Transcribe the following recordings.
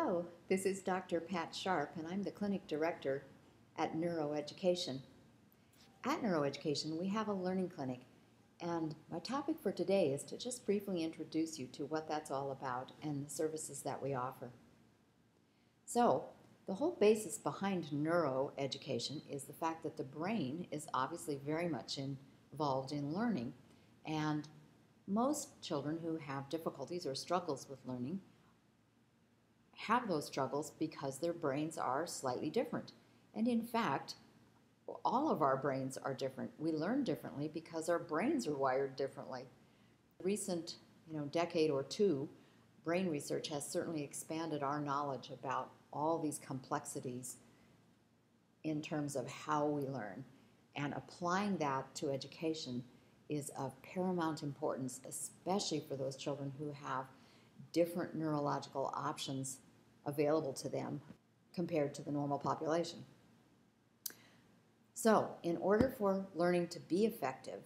Hello, this is Dr. Pat Sharp, and I'm the clinic director at Neuroeducation. At Neuroeducation, we have a learning clinic, and my topic for today is to just briefly introduce you to what that's all about and the services that we offer. So, the whole basis behind neuroeducation is the fact that the brain is obviously very much involved in learning, and most children who have difficulties or struggles with learning have those struggles because their brains are slightly different. And in fact, all of our brains are different. We learn differently because our brains are wired differently. Recent, decade or two, brain research has certainly expanded our knowledge about all these complexities in terms of how we learn. And applying that to education is of paramount importance, especially for those children who have different neurological options available to them compared to the normal population. So, in order for learning to be effective,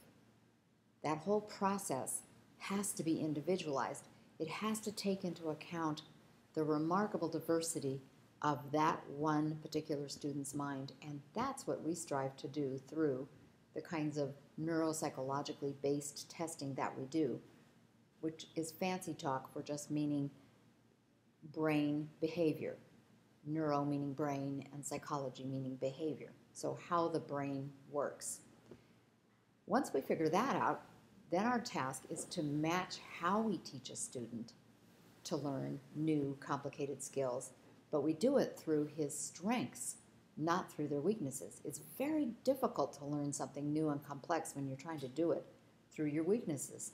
that whole process has to be individualized. It has to take into account the remarkable diversity of that one particular student's mind, and that's what we strive to do through the kinds of neuropsychologically based testing that we do, which is fancy talk for just meaning brain behavior. Neuro meaning brain and psychology meaning behavior. So how the brain works. Once we figure that out, then our task is to match how we teach a student to learn new complicated skills, but we do it through his strengths, not through their weaknesses. It's very difficult to learn something new and complex when you're trying to do it through your weaknesses.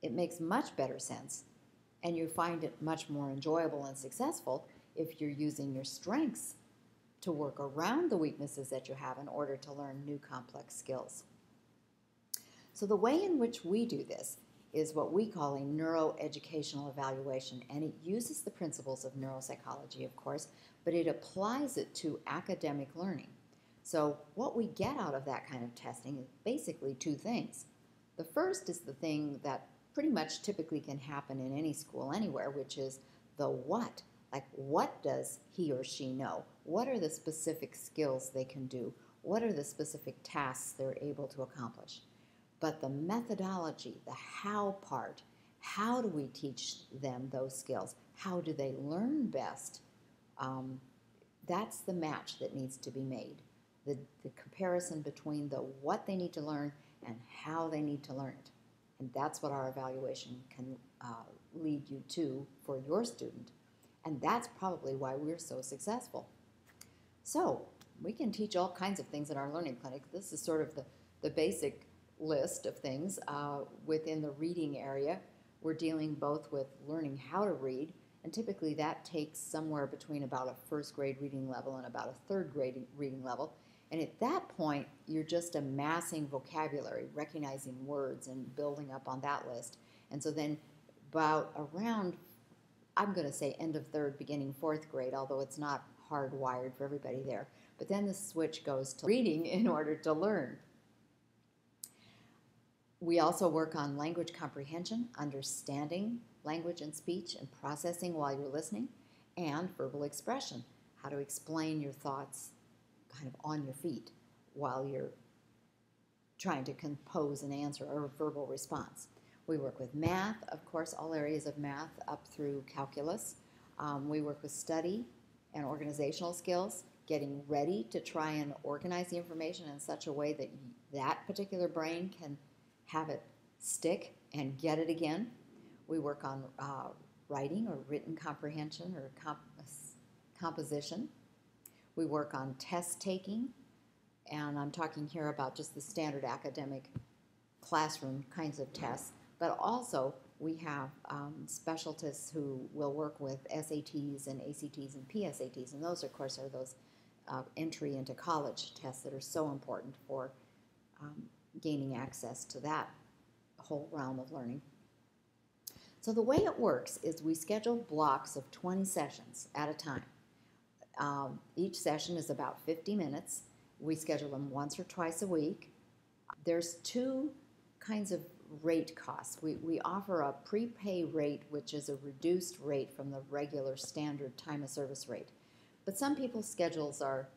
It makes much better sense, and you find it much more enjoyable and successful if you're using your strengths to work around the weaknesses that you have in order to learn new complex skills. So the way in which we do this is what we call a neuroeducational evaluation, and it uses the principles of neuropsychology, of course, but it applies it to academic learning. So what we get out of that kind of testing is basically two things. The first is the thing that pretty much typically can happen in any school anywhere, which is the what. Like, what does he or she know? What are the specific skills they can do? What are the specific tasks they're able to accomplish? But the methodology, the how part, how do we teach them those skills? How do they learn best? That's the match that needs to be made. The comparison between the what they need to learn and how they need to learn it. And that's what our evaluation can lead you to for your student. And that's probably why we're so successful. So we can teach all kinds of things in our learning clinic. This is sort of the basic list of things. Within the reading area, we're dealing both with learning how to read, and typically that takes somewhere between about a first grade reading level and about a third grade reading level. And at that point, you're just amassing vocabulary, recognizing words, and building up on that list. And so then about around, I'm going to say end of third, beginning fourth grade, although it's not hardwired for everybody there. But then the switch goes to reading in order to learn. We also work on language comprehension, understanding language and speech, and processing while you're listening, and verbal expression, how to explain your thoughts kind of on your feet while you're trying to compose an answer or a verbal response. We work with math, of course, all areas of math up through calculus. We work with study and organizational skills, getting ready to try and organize the information in such a way that that particular brain can have it stick and get it again. We work on writing or written comprehension or composition. We work on test taking, and I'm talking here about just the standard academic classroom kinds of tests, but also we have specialists who will work with SATs and ACTs and PSATs, and those, of course, are those entry into college tests that are so important for gaining access to that whole realm of learning. So the way it works is we schedule blocks of 20 sessions at a time. Each session is about 50 minutes. We schedule them once or twice a week. There's two kinds of rate costs. We offer a prepay rate, which is a reduced rate from the regular standard time of service rate. But some people's schedules are,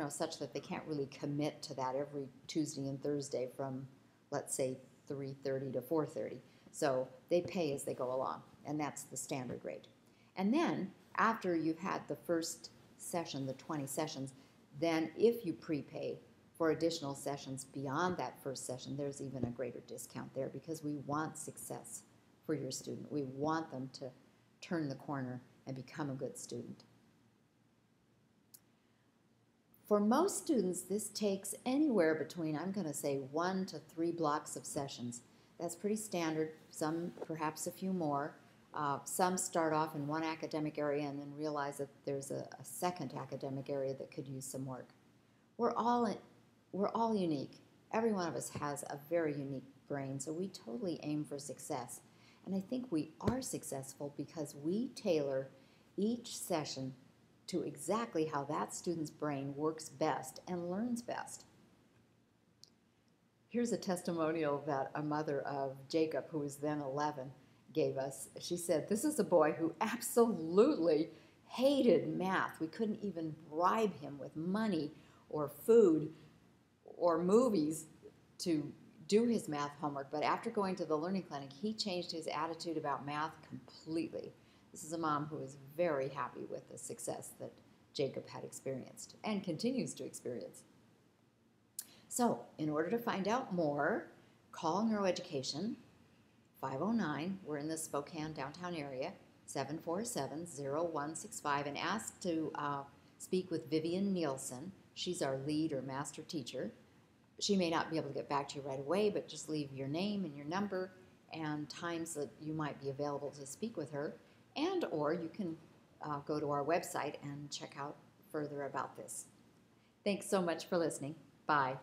such that they can't really commit to that every Tuesday and Thursday from, let's say, 3:30 to 4:30. So they pay as they go along, and that's the standard rate. And then after you've had the first session, the 20 sessions, then if you prepay for additional sessions beyond that first session, there's even a greater discount there because we want success for your student. We want them to turn the corner and become a good student. For most students, this takes anywhere between, I'm going to say, 1 to 3 blocks of sessions. That's pretty standard, some perhaps a few more. Some start off in one academic area and then realize that there's a second academic area that could use some work. We're all unique. Every one of us has a very unique brain, so we totally aim for success. And I think we are successful because we tailor each session to exactly how that student's brain works best and learns best. Here's a testimonial that a mother of Jacob, who was then 11, gave us. She said, "This is a boy who absolutely hated math. We couldn't even bribe him with money or food or movies to do his math homework. But after going to the learning clinic, he changed his attitude about math completely." This is a mom who is very happy with the success that Jacob had experienced and continues to experience. So, in order to find out more, call Neuroeducation, 509, we're in the Spokane downtown area, 747-0165, and ask to speak with Vivian Nielsen. She's our lead or master teacher. She may not be able to get back to you right away, but just leave your name and your number and times that you might be available to speak with her. And or you can go to our website and check out further about this. Thanks so much for listening. Bye.